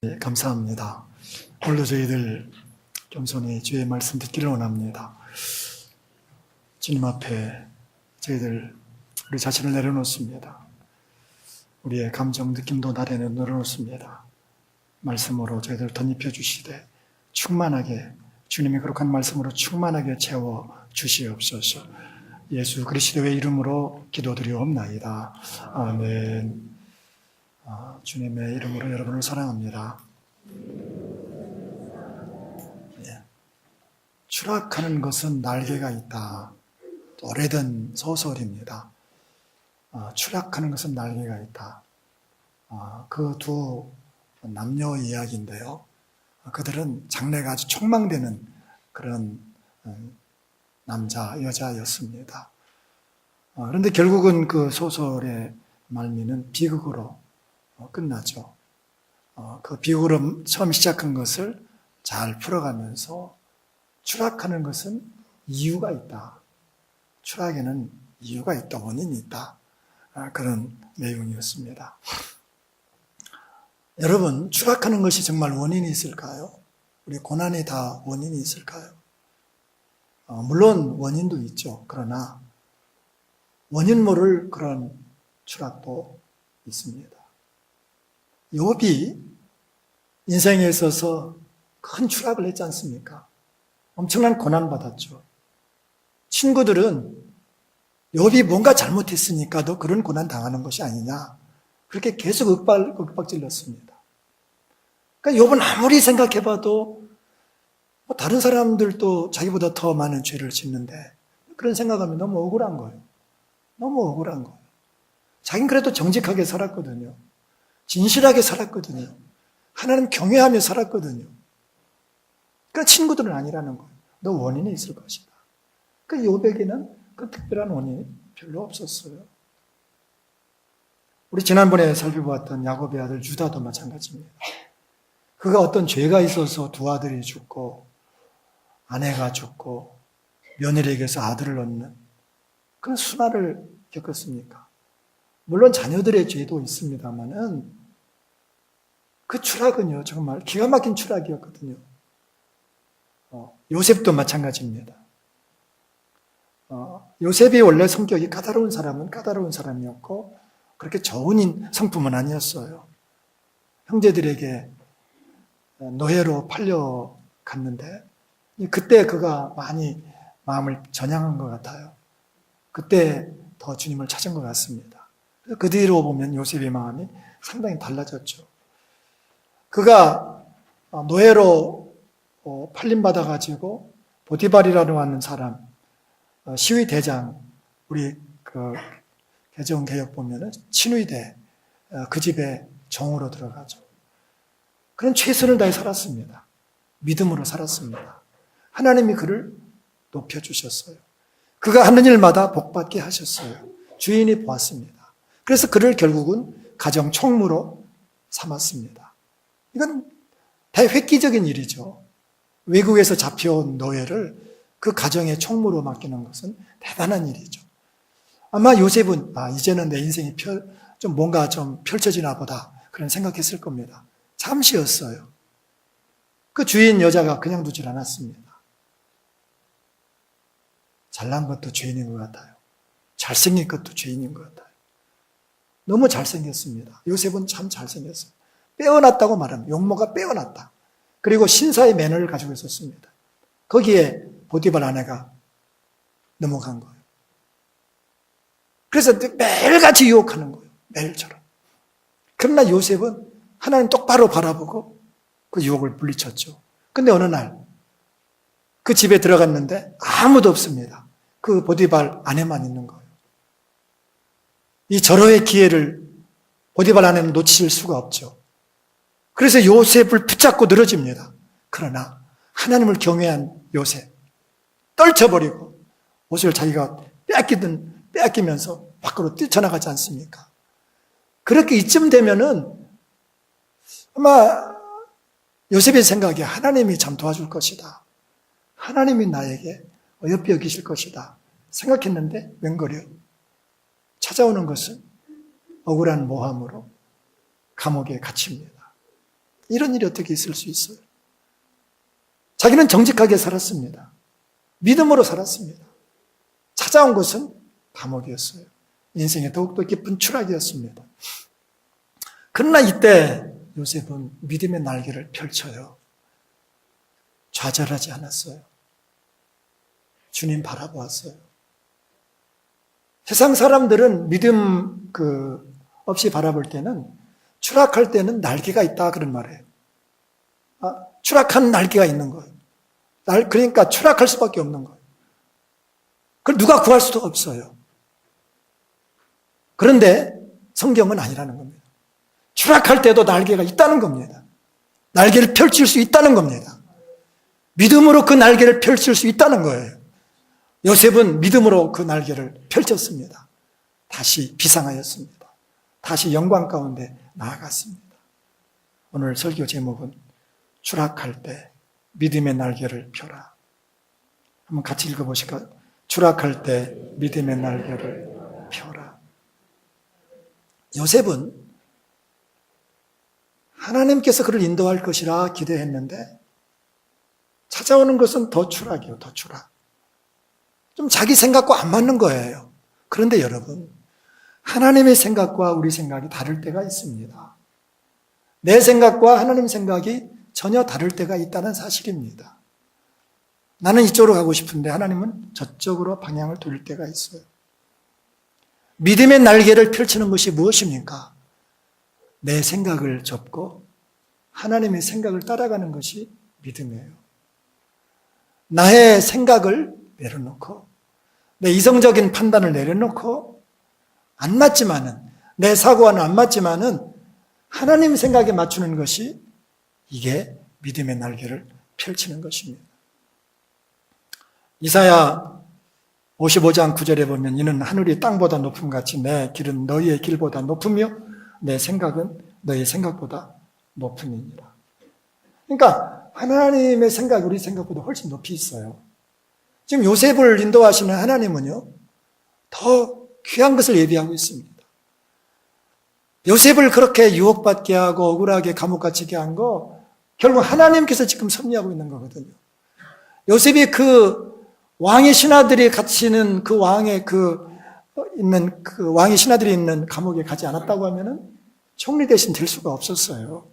네, 감사합니다. 오늘도 저희들 겸손히 주의 말씀 듣기를 원합니다. 주님 앞에 저희들 우리 자신을 내려놓습니다. 우리의 감정, 느낌도 내려놓습니다. 말씀으로 저희들 덧입혀 주시되 충만하게 주님의 거룩한 말씀으로 충만하게 채워 주시옵소서. 예수 그리스도의 이름으로 기도드리옵나이다. 아멘. 주님의 이름으로 여러분을 사랑합니다. 추락하는 것은 날개가 있다. 오래된 소설입니다. 추락하는 것은 날개가 있다. 그 두 남녀 이야기인데요. 그들은 장래가 아주 촉망되는 그런 남자, 여자였습니다. 그런데 결국은 그 소설의 말미는 비극으로 끝나죠. 그 비극으로 처음 시작한 것을 잘 풀어가면서 추락하는 것은 이유가 있다. 추락에는 이유가 있다. 원인이 있다. 그런 내용이었습니다. 여러분, 추락하는 것이 정말 원인이 있을까요? 우리 고난이 다 원인이 있을까요? 물론 원인도 있죠. 그러나 원인 모를 그런 추락도 있습니다. 욥이 인생에 있어서 큰 추락을 했지 않습니까? 엄청난 고난받았죠. 친구들은 욥이 뭔가 잘못했으니까 너 그런 고난 당하는 것이 아니냐, 그렇게 계속 윽박질렀습니다. 그러니까 욥은 아무리 생각해봐도 다른 사람들도 자기보다 더 많은 죄를 짓는데 그런 생각하면 너무 억울한 거예요. 너무 억울한 거예요. 자기는 그래도 정직하게 살았거든요. 진실하게 살았거든요. 하나님 경외하며 살았거든요. 그러니까 친구들은 아니라는 거예요. 너 원인이 있을 것이다. 그러니까 욥에게는 그 특별한 원인이 별로 없었어요. 우리 지난번에 살펴보았던 야곱의 아들 유다도 마찬가지입니다. 그가 어떤 죄가 있어서 두 아들이 죽고 아내가 죽고 며느리에게서 아들을 얻는 그런 순환을 겪었습니까? 물론 자녀들의 죄도 있습니다만은 그 추락은요, 정말 기가 막힌 추락이었거든요. 요셉도 마찬가지입니다. 요셉이 원래 성격이 까다로운 사람은 까다로운 사람이었고 그렇게 좋은 성품은 아니었어요. 형제들에게 노예로 팔려갔는데 그때 그가 많이 마음을 전향한 것 같아요. 그때 더 주님을 찾은 것 같습니다. 그 뒤로 보면 요셉의 마음이 상당히 달라졌죠. 그가 노예로 팔림받아가지고 보디발이라고 하는 사람, 시위대장, 우리 그 개정개혁 보면은 친위대, 그 집에 정으로 들어가죠. 그런 최선을 다해 살았습니다. 믿음으로 살았습니다. 하나님이 그를 높여주셨어요. 그가 하는 일마다 복받게 하셨어요. 주인이 보았습니다. 그래서 그를 결국은 가정 총무로 삼았습니다. 이건 대획기적인 일이죠. 외국에서 잡혀온 노예를 그 가정의 총무로 맡기는 것은 대단한 일이죠. 아마 요셉은 이제는 내 인생이 좀 뭔가 좀 펼쳐지나 보다 그런 생각했을 겁니다. 잠시였어요. 그 주인 여자가 그냥 두질 않았습니다. 잘난 것도 죄인인 것 같아요. 잘생긴 것도 죄인인 것 같아요. 너무 잘생겼습니다. 요셉은 참 잘생겼어요. 빼어났다고 말하면 용모가 빼어났다. 그리고 신사의 매너를 가지고 있었습니다. 거기에 보디발 아내가 넘어간 거예요. 그래서 매일같이 유혹하는 거예요. 매일처럼. 그러나 요셉은 하나님 똑바로 바라보고 그 유혹을 물리쳤죠. 근데 어느 날 그 집에 들어갔는데 아무도 없습니다. 그 보디발 아내만 있는 거예요. 이 절호의 기회를 보디발 아내는 놓칠 수가 없죠. 그래서 요셉을 붙잡고 늘어집니다. 그러나 하나님을 경외한 요셉 떨쳐버리고 옷을 자기가 빼앗기면서 밖으로 뛰쳐나가지 않습니까? 그렇게 이쯤 되면은 아마 요셉의 생각에 하나님이 참 도와줄 것이다. 하나님이 나에게 어여삐 여기실 것이다 생각했는데 웬걸요? 찾아오는 것은 억울한 모함으로 감옥에 갇힙니다. 이런 일이 어떻게 있을 수 있어요? 자기는 정직하게 살았습니다. 믿음으로 살았습니다. 찾아온 것은 감옥이었어요. 인생의 더욱더 깊은 추락이었습니다. 그러나 이때 요셉은 믿음의 날개를 펼쳐요. 좌절하지 않았어요. 주님 바라보았어요. 세상 사람들은 믿음 없이 바라볼 때는 추락할 때는 날개가 있다 그런 말이에요. 추락한 날개가 있는 거예요. 그러니까 추락할 수밖에 없는 거예요. 그걸 누가 구할 수도 없어요. 그런데 성경은 아니라는 겁니다. 추락할 때도 날개가 있다는 겁니다. 날개를 펼칠 수 있다는 겁니다. 믿음으로 그 날개를 펼칠 수 있다는 거예요. 요셉은 믿음으로 그 날개를 펼쳤습니다. 다시 비상하였습니다. 다시 영광 가운데 나아갔습니다. 오늘 설교 제목은 추락할 때 믿음의 날개를 펴라. 한번 같이 읽어보실까요? 추락할 때 믿음의 날개를 펴라. 요셉은 하나님께서 그를 인도할 것이라 기대했는데 찾아오는 것은 더 추락이에요. 더 추락. 좀 자기 생각과 안 맞는 거예요. 그런데 여러분, 하나님의 생각과 우리 생각이 다를 때가 있습니다. 내 생각과 하나님 생각이 전혀 다를 때가 있다는 사실입니다. 나는 이쪽으로 가고 싶은데 하나님은 저쪽으로 방향을 돌릴 때가 있어요. 믿음의 날개를 펼치는 것이 무엇입니까? 내 생각을 접고 하나님의 생각을 따라가는 것이 믿음이에요. 나의 생각을 내려놓고 내 이성적인 판단을 내려놓고 안 맞지만은 내 사고와는 안 맞지만은 하나님 생각에 맞추는 것이 이게 믿음의 날개를 펼치는 것입니다. 이사야 55장 9절에 보면 이는 하늘이 땅보다 높음같이 내 길은 너희의 길보다 높으며 내 생각은 너희의 생각보다 높음이니라. 그러니까 하나님의 생각이 우리 생각보다 훨씬 높이 있어요. 지금 요셉을 인도하시는 하나님은요, 더 귀한 것을 예비하고 있습니다. 요셉을 그렇게 유혹받게 하고 억울하게 감옥 갇히게 한 거 결국 하나님께서 지금 섭리하고 있는 거거든요. 요셉이 그 왕의 신하들이 갇히는 그 왕의 왕의 신하들이 있는 감옥에 가지 않았다고 하면은 총리 대신 될 수가 없었어요.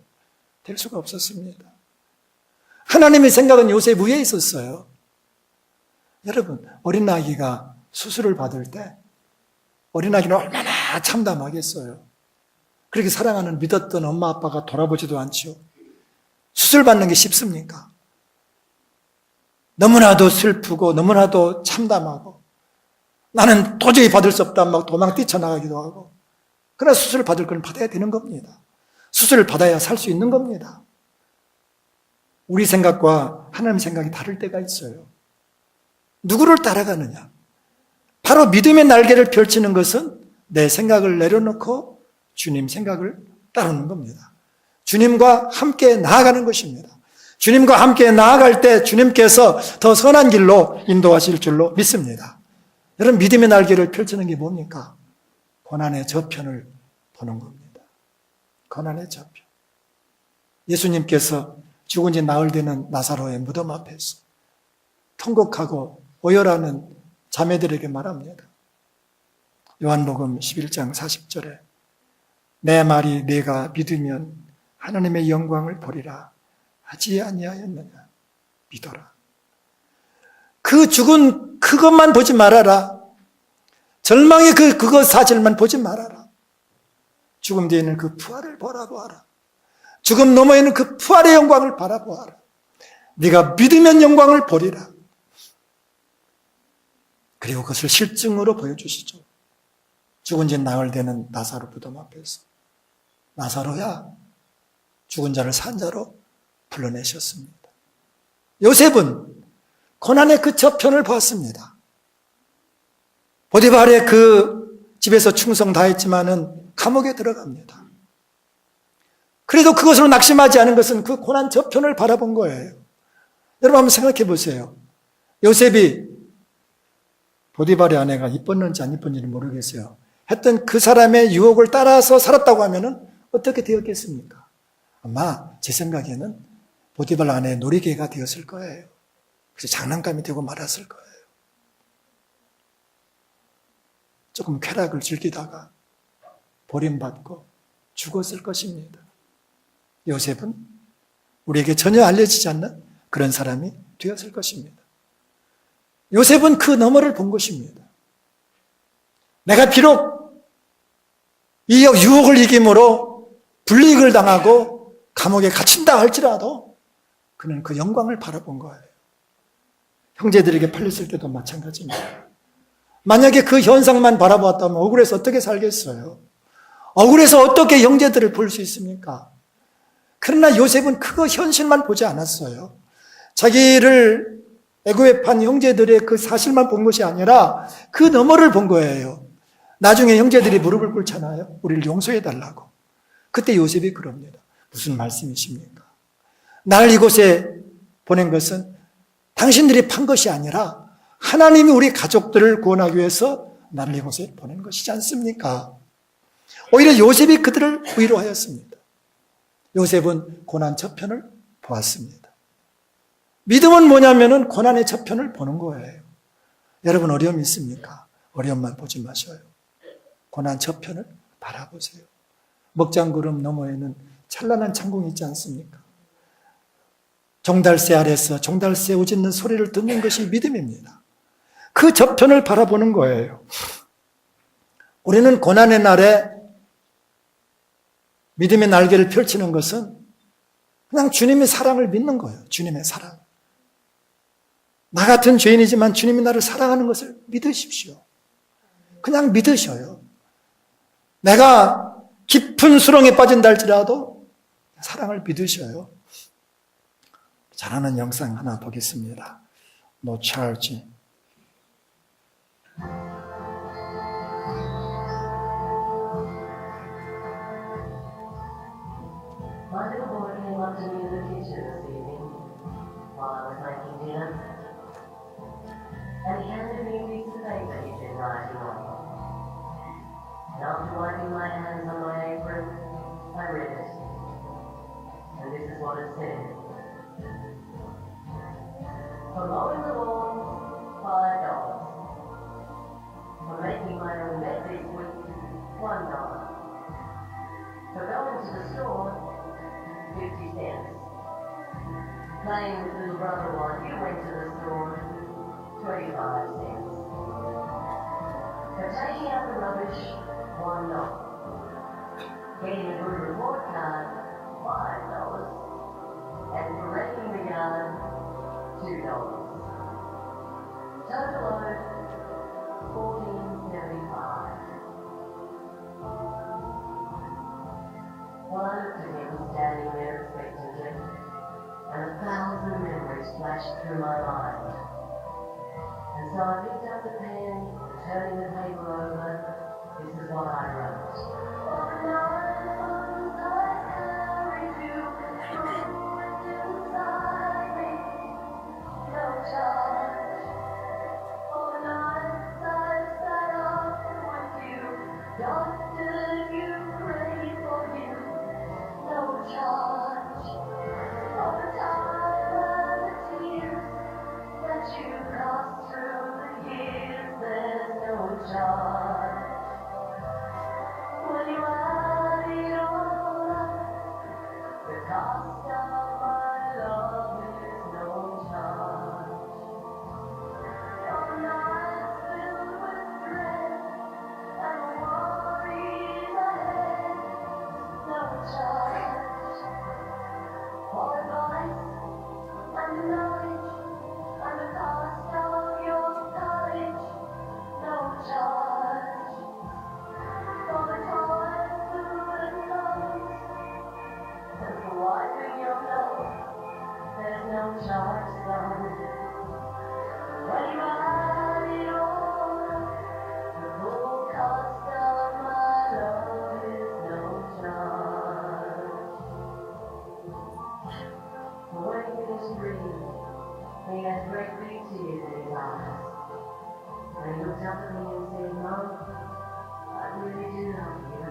될 수가 없었습니다. 하나님의 생각은 요셉 위에 있었어요. 여러분, 어린아기가 수술을 받을 때 어린아기는 얼마나 참담하겠어요. 그렇게 사랑하는 믿었던 엄마 아빠가 돌아보지도 않죠. 수술 받는 게 쉽습니까? 너무나도 슬프고 너무나도 참담하고 나는 도저히 받을 수 없다 막 도망 뛰쳐나가기도 하고, 그러나 수술을 받을 건 받아야 되는 겁니다. 수술을 받아야 살 수 있는 겁니다. 우리 생각과 하나님 생각이 다를 때가 있어요. 누구를 따라가느냐? 바로 믿음의 날개를 펼치는 것은 내 생각을 내려놓고 주님 생각을 따르는 겁니다. 주님과 함께 나아가는 것입니다. 주님과 함께 나아갈 때 주님께서 더 선한 길로 인도하실 줄로 믿습니다. 여러분, 믿음의 날개를 펼치는 게 뭡니까? 고난의 저편을 보는 겁니다. 고난의 저편. 예수님께서 죽은 지 나흘 되는 나사로의 무덤 앞에서 통곡하고 오열하는 자매들에게 말합니다. 요한복음 11장 40절에 내 말이 네가 믿으면 하나님의 영광을 보리라 하지 아니하였느냐. 믿어라. 그 죽은 그것만 보지 말아라. 절망의 그것 사실만 보지 말아라. 죽음 뒤에 있는 그 부활을 바라보아라. 죽음 너머에 있는 그 부활의 영광을 바라보아라. 네가 믿으면 영광을 보리라. 그리고 그것을 실증으로 보여주시죠. 죽은 지 나흘 되는 나사로 무덤 앞에서 나사로야, 죽은 자를 산 자로 불러내셨습니다. 요셉은 고난의 그 저편을 보았습니다. 보디발의 그 집에서 충성 다했지만은 감옥에 들어갑니다. 그래도 그것으로 낙심하지 않은 것은 그 고난 저편을 바라본 거예요. 여러분 한번 생각해 보세요. 요셉이 보디발의 아내가 이뻤는지 안 이뻤는지는 모르겠어요. 했던 그 사람의 유혹을 따라서 살았다고 하면은 어떻게 되었겠습니까? 아마 제 생각에는 보디발 안에 놀이개가 되었을 거예요. 그래서 장난감이 되고 말았을 거예요. 조금 쾌락을 즐기다가 버림받고 죽었을 것입니다. 요셉은 우리에게 전혀 알려지지 않는 그런 사람이 되었을 것입니다. 요셉은 그 너머를 본 것입니다. 내가 비록 이 유혹을 이김으로 불이익을 당하고 감옥에 갇힌다 할지라도 그는 그 영광을 바라본 거예요. 형제들에게 팔렸을 때도 마찬가지입니다. 만약에 그 현상만 바라보았다면 억울해서 어떻게 살겠어요? 억울해서 어떻게 형제들을 볼 수 있습니까? 그러나 요셉은 그 현실만 보지 않았어요. 자기를 애굽에 판 형제들의 그 사실만 본 것이 아니라 그 너머를 본 거예요. 나중에 형제들이 무릎을 꿇잖아요. 우리를 용서해 달라고. 그때 요셉이 그럽니다. 무슨 말씀이십니까? 나를 이곳에 보낸 것은 당신들이 판 것이 아니라 하나님이 우리 가족들을 구원하기 위해서 나를 이곳에 보낸 것이지 않습니까? 오히려 요셉이 그들을 위로하였습니다. 요셉은 고난 저편을 보았습니다. 믿음은 뭐냐면은 고난의 저편을 보는 거예요. 여러분 어려움이 있습니까? 어려움만 보지 마셔요. 고난 저편을 바라보세요. 먹장구름 너머에는 찬란한 창공이 있지 않습니까? 종달새 아래서 종달새 우짖는 소리를 듣는 것이 믿음입니다. 그 저편을 바라보는 거예요. 우리는 고난의 날에 믿음의 날개를 펼치는 것은 그냥 주님의 사랑을 믿는 거예요. 주님의 사랑. 나 같은 죄인이지만 주님이 나를 사랑하는 것을 믿으십시오. 그냥 믿으셔요. 내가 깊은 수렁에 빠진다 할지라도 사랑을 믿으셔요. 잘하는 영상 하나 보겠습니다. No charge. My little boy came up to me in the kitchen this evening while I was making dinner, and he handed me a piece of paper he'd been writing on. And after wiping my hands on my apron, I read it. And this is what it said. For mowing the lawn, $5. For making my own bed this week, $1. For going to the store, 50 cents. Playing with little brother while you went to the store, 25 cents. For taking out the rubbish, $1. Getting a good report card, $5. And for raking the yard, $2. Total owed, $14.75. Well, I looked at him standing there expectantly, and 1,000 memories flashed through my mind. And so I picked up the pen, turning the paper over. This is what I wrote. For 9 months I carried you through and inside me, no charge. For nights I sat up with you, doctored you, prayed for you. No charge for the time and the tears that you cost through the years. There's no charge. When you add it all up, the cost of my love is no charge. Your nights filled with dread and worries ahead, no charge. For advice and knowledge and the cost of your courage, no charge. For the toys, food and clothes, and for wiping your nose, there's no charge, son. When you add it all up, the full cost of my love is no charge. When he finished reading, he had great big tears in his eyes. And he looked up at me and said, Mom, I really do love you.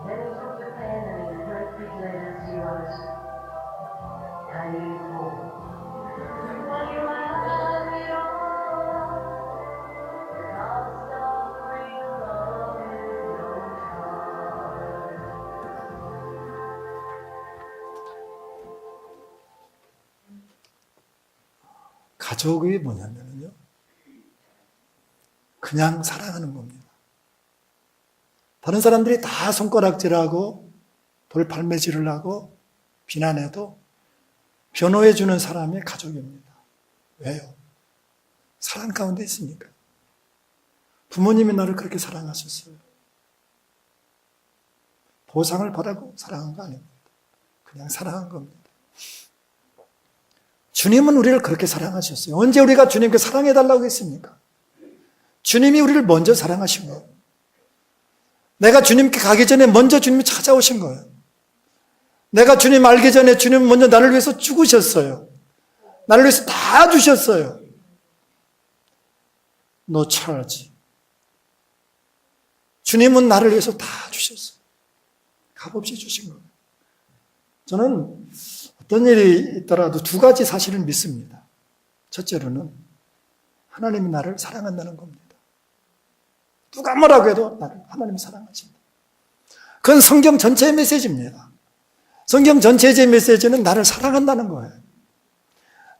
Then he took the pen and in great big letters he wrote, "Can you fall? Will you have it all? Can't stop real love is no charge." 가족이 뭐냐면요, 그냥 사랑하는 겁니다. 다른 사람들이 다 손가락질하고 돌팔매질을 하고 비난해도 변호해주는 사람이 가족입니다. 왜요? 사랑 가운데 있으니까. 부모님이 나를 그렇게 사랑하셨어요. 보상을 바라고 사랑한 거 아닙니다. 그냥 사랑한 겁니다. 주님은 우리를 그렇게 사랑하셨어요. 언제 우리가 주님께 사랑해달라고 했습니까? 주님이 우리를 먼저 사랑하신 거예요. 내가 주님께 가기 전에 먼저 주님이 찾아오신 거예요. 내가 주님 알기 전에 주님은 먼저 나를 위해서 죽으셨어요. 나를 위해서 다 주셨어요. No charge. 주님은 나를 위해서 다 주셨어요. 값없이 주신 거예요. 저는 어떤 일이 있더라도 두 가지 사실을 믿습니다. 첫째로는 하나님이 나를 사랑한다는 겁니다. 누가 뭐라고 해도 나를 하나님이 사랑하신다. 그건 성경 전체의 메시지입니다. 성경 전체의 메시지는 나를 사랑한다는 거예요.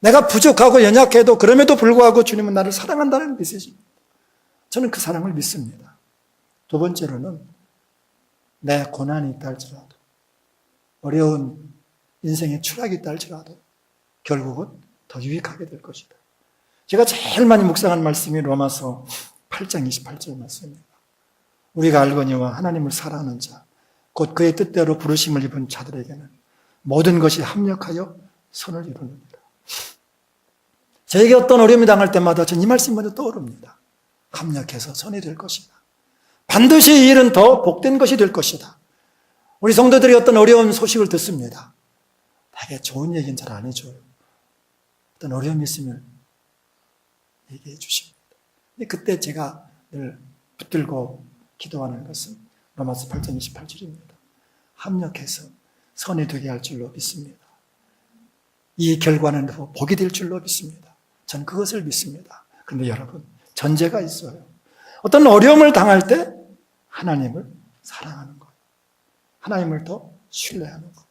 내가 부족하고 연약해도 그럼에도 불구하고 주님은 나를 사랑한다는 메시지입니다. 저는 그 사랑을 믿습니다. 두 번째로는 내 고난이 있다 할지라도, 어려운 인생의 추락이 있다 할지라도 결국은 더 유익하게 될 것이다. 제가 제일 많이 묵상한 말씀이 로마서 8장 28절 말씀입니다. 우리가 알거니와 하나님을 사랑하는 자, 곧 그의 뜻대로 부르심을 입은 자들에게는 모든 것이 합력하여 선을 이루느니라. 저에게 어떤 어려움이 당할 때마다 전 이 말씀 먼저 떠오릅니다. 합력해서 선이 될 것이다. 반드시 이 일은 더 복된 것이 될 것이다. 우리 성도들이 어떤 어려운 소식을 듣습니다. 되게 좋은 얘기는 잘 안 해줘요. 어떤 어려움이 있으면 얘기해 주십니다. 그때 제가 늘 붙들고 기도하는 것은 로마서 8장 28절입니다. 합력해서 선이 되게 할 줄로 믿습니다. 이 결과는 복이 될 줄로 믿습니다. 전 그것을 믿습니다. 그런데 여러분, 전제가 있어요. 어떤 어려움을 당할 때 하나님을 사랑하는 거예요. 하나님을 더 신뢰하는 거예요.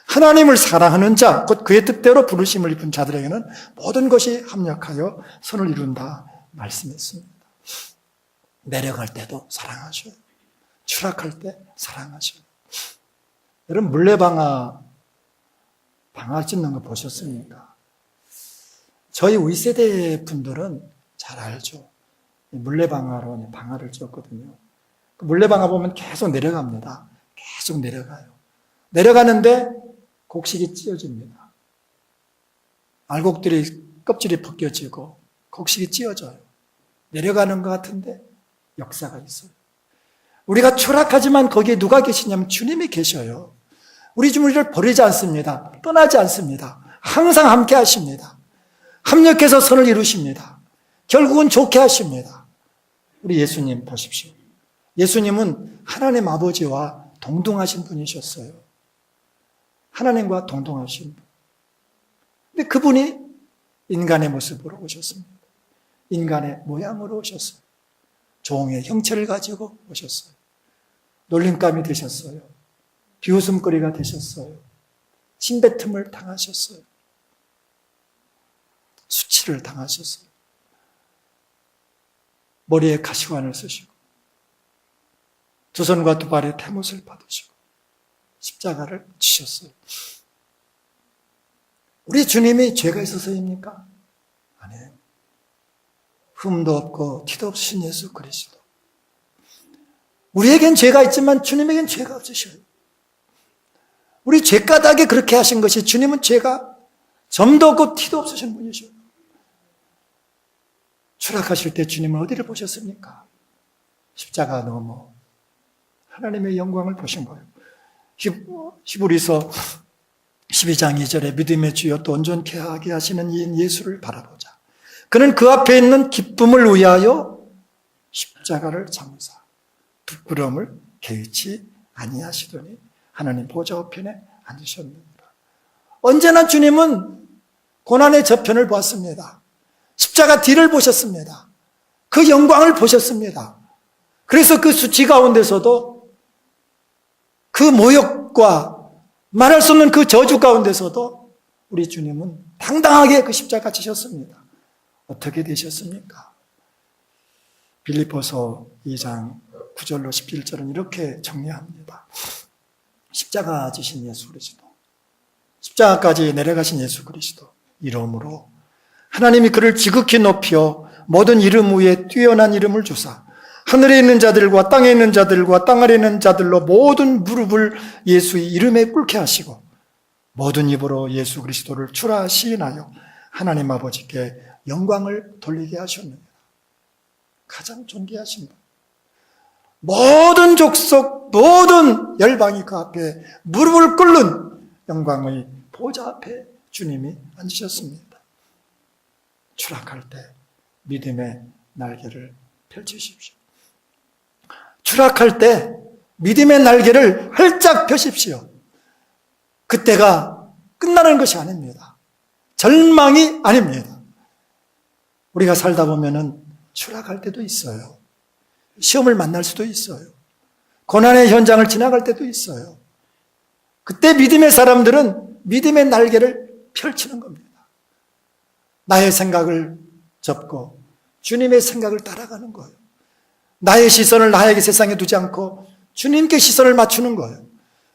하나님을 사랑하는 자, 곧 그의 뜻대로 부르심을 입은 자들에게는 모든 것이 합력하여 선을 이룬다 말씀했습니다. 내려갈 때도 사랑하셔요. 추락할 때 사랑하셔요. 여러분, 물레방아 방아 찢는 거 보셨습니까? 저희 우리 세대 분들은 잘 알죠. 물레방아로 방아를 찧었거든요. 물레방아 보면 계속 내려갑니다. 계속 내려가요. 내려가는데 곡식이 찢어집니다. 알곡들이 껍질이 벗겨지고 곡식이 찢어져요. 내려가는 것 같은데 역사가 있어요. 우리가 추락하지만 거기에 누가 계시냐면 주님이 계셔요. 우리 주님 우리를 버리지 않습니다. 떠나지 않습니다. 항상 함께 하십니다. 합력해서 선을 이루십니다. 결국은 좋게 하십니다. 우리 예수님 보십시오. 예수님은 하나님 아버지와 동등하신 분이셨어요. 하나님과 동등하신 분. 근데 그분이 인간의 모습으로 오셨습니다. 인간의 모양으로 오셨어요. 종의 형체를 가지고 오셨어요. 놀림감이 되셨어요. 비웃음거리가 되셨어요. 침뱉음을 당하셨어요. 수치를 당하셨어요. 머리에 가시관을 쓰시고 두 손과 두 발에 태못을 받으시고 십자가를 지셨어요. 우리 주님이 죄가 있어서입니까? 아니에요. 흠도 없고 티도 없으신 예수 그리스도. 우리에겐 죄가 있지만 주님에겐 죄가 없으셔요. 우리 죄가닥에 그렇게 하신 것이 주님은 죄가 점도 없고 티도 없으신 분이셔요. 추락하실 때 주님은 어디를 보셨습니까? 십자가 넘어 하나님의 영광을 보신 거예요. 히브리서 12장 2절에 믿음의 주여 또 온전케 하게 하시는 이 예수를 바라보자. 그는 그 앞에 있는 기쁨을 위하여 십자가를 참으사 부끄러움을 개의치 아니하시더니 하나님 보좌 우편에 앉으셨느니라. 언제나 주님은 고난의 저편을 보았습니다. 십자가 뒤를 보셨습니다. 그 영광을 보셨습니다. 그래서 그 수치 가운데서도 그 모욕과 말할 수 없는 그 저주 가운데서도 우리 주님은 당당하게 그 십자가 지셨습니다. 어떻게 되셨습니까? 빌립보서 2장 9절로 11절은 이렇게 정리합니다. 십자가 지신 예수 그리스도, 십자가까지 내려가신 예수 그리스도 이름으로 하나님이 그를 지극히 높여 모든 이름 위에 뛰어난 이름을 주사 하늘에 있는 자들과 땅에 있는 자들과 땅 아래 있는 자들로 모든 무릎을 예수의 이름에 꿇게 하시고 모든 입으로 예수 그리스도를 주라 시인하여 하나님 아버지께 영광을 돌리게 하셨느니라. 가장 존귀하신 분. 모든 족속, 모든 열방이 그 앞에 무릎을 꿇는 영광의 보좌 앞에 주님이 앉으셨습니다. 추락할 때 믿음의 날개를 펼치십시오. 추락할 때 믿음의 날개를 활짝 펴십시오. 그때가 끝나는 것이 아닙니다. 절망이 아닙니다. 우리가 살다 보면은 추락할 때도 있어요. 시험을 만날 수도 있어요. 고난의 현장을 지나갈 때도 있어요. 그때 믿음의 사람들은 믿음의 날개를 펼치는 겁니다. 나의 생각을 접고 주님의 생각을 따라가는 거예요. 나의 시선을 나에게 세상에 두지 않고 주님께 시선을 맞추는 거예요.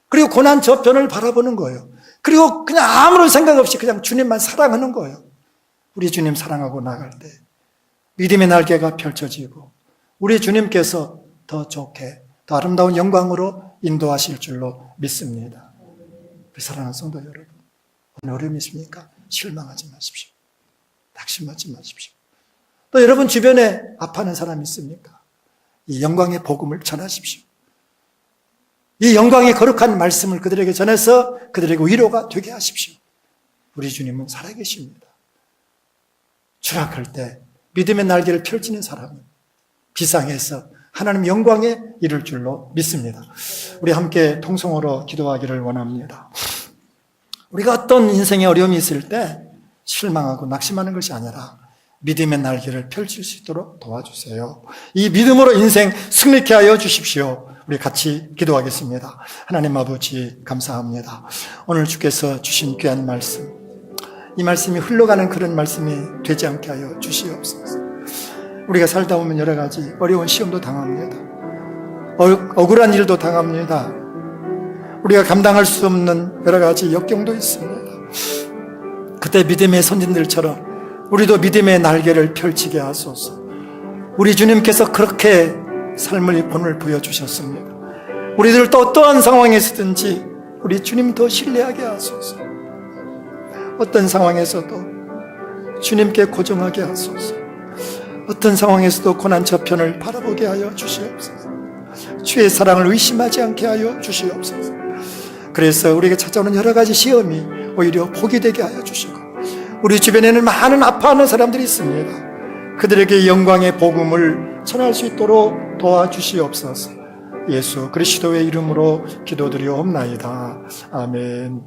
그리고 고난 저편을 바라보는 거예요. 그리고 그냥 아무런 생각 없이 그냥 주님만 사랑하는 거예요. 우리 주님 사랑하고 나갈 때 믿음의 날개가 펼쳐지고 우리 주님께서 더 좋게 더 아름다운 영광으로 인도하실 줄로 믿습니다. 사랑하는 성도 여러분, 오늘 어려움이 있습니까? 실망하지 마십시오. 낙심하지 마십시오. 또 여러분 주변에 아파하는 사람이 있습니까? 이 영광의 복음을 전하십시오. 이 영광의 거룩한 말씀을 그들에게 전해서 그들에게 위로가 되게 하십시오. 우리 주님은 살아계십니다. 추락할 때 믿음의 날개를 펼치는 사람은 비상에서 하나님 영광에 이를 줄로 믿습니다. 우리 함께 통성으로 기도하기를 원합니다. 우리가 어떤 인생의 어려움이 있을 때 실망하고 낙심하는 것이 아니라 믿음의 날개를 펼칠 수 있도록 도와주세요. 이 믿음으로 인생 승리케 하여 주십시오. 우리 같이 기도하겠습니다. 하나님 아버지 감사합니다. 오늘 주께서 주신 귀한 말씀, 이 말씀이 흘러가는 그런 말씀이 되지 않게 하여 주시옵소서. 우리가 살다 보면 여러 가지 어려운 시험도 당합니다. 억울한 일도 당합니다. 우리가 감당할 수 없는 여러 가지 역경도 있습니다. 그때 믿음의 선진들처럼 우리도 믿음의 날개를 펼치게 하소서. 우리 주님께서 그렇게 삶의 본을 보여주셨습니다. 우리들 또 어떠한 상황에서든지 우리 주님 더 신뢰하게 하소서. 어떤 상황에서도 주님께 고정하게 하소서. 어떤 상황에서도 고난 저편을 바라보게 하여 주시옵소서. 주의 사랑을 의심하지 않게 하여 주시옵소서. 그래서 우리에게 찾아오는 여러 가지 시험이 오히려 복이 되게 하여 주시고, 우리 주변에는 많은 아파하는 사람들이 있습니다. 그들에게 영광의 복음을 전할 수 있도록 도와주시옵소서. 예수 그리스도의 이름으로 기도드리옵나이다. 아멘.